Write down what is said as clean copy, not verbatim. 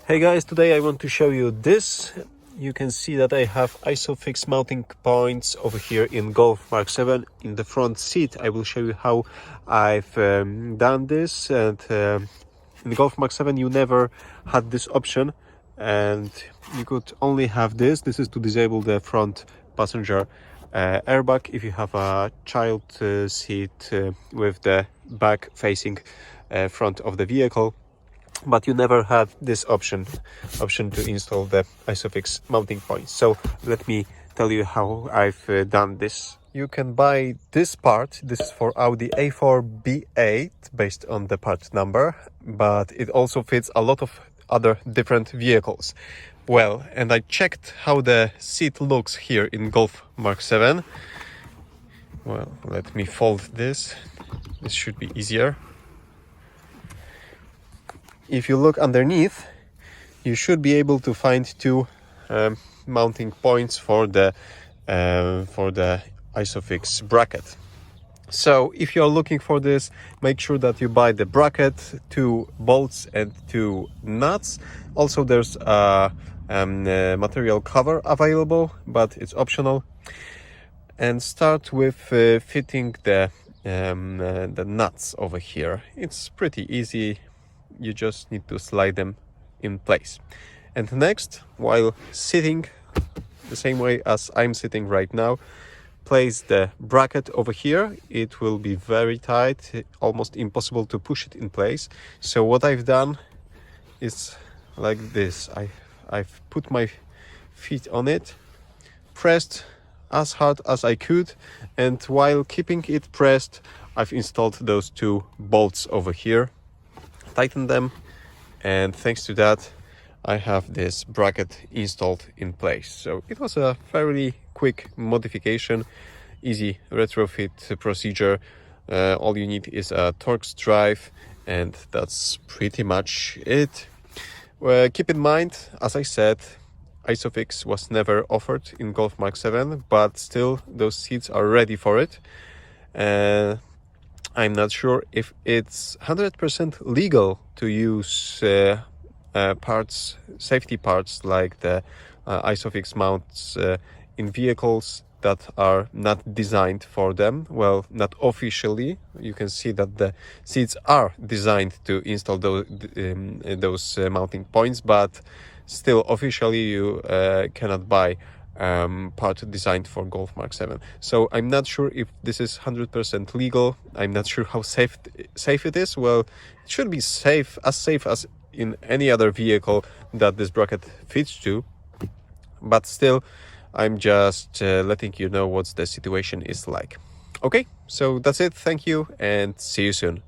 Hey guys, today I want to show you this. You can see that I have ISOFIX mounting points over here in Golf MK7 in the front seat. I will show you how I've done this, and in the Golf MK7 you never had this option and you could only have this. This is to disable the front passenger airbag if you have a child seat with the back facing front of the vehicle. But you never had this option to install the ISOFIX mounting points. So let me tell you how I've done this. You can buy this part. This is for Audi A4 B8 based on the part number, but it also fits a lot of other different vehicles. Well, and I checked how the seat looks here in Golf MK7. Well, let me fold this. This should be easier. If you look underneath, you should be able to find two mounting points for the ISOFIX bracket. So if you're looking for this, make sure that you buy the bracket, two bolts and two nuts. Also there's a material cover available, but it's optional. And start with fitting the nuts over here. It's pretty easy. You just need to slide them in place. And next, while sitting the same way as I'm sitting right now, place the bracket over here. It will be very tight, almost impossible to push it in place. So what I've done is like this. I've put my feet on it, pressed as hard as I could, and while keeping it pressed, I've installed those two bolts over here, tighten them, and thanks to that I have this bracket installed in place. So it was a fairly quick modification, easy retrofit procedure. All you need is a Torx drive, and that's pretty much it. Keep in mind, as I said, ISOFIX was never offered in Golf MK7, but still those seats are ready for it. I'm not sure if it's 100% legal to use safety parts like the ISOFIX mounts in vehicles that are not designed for them. Well, not officially. You can see that the seats are designed to install those mounting points, but still officially you cannot buy part designed for Golf MK7. So I'm not sure if this is 100% legal. I'm not sure how safe it is. Well, it should be safe as in any other vehicle that this bracket fits to, but still I'm just letting you know what the situation is like. Okay, so that's it. Thank you and see you soon.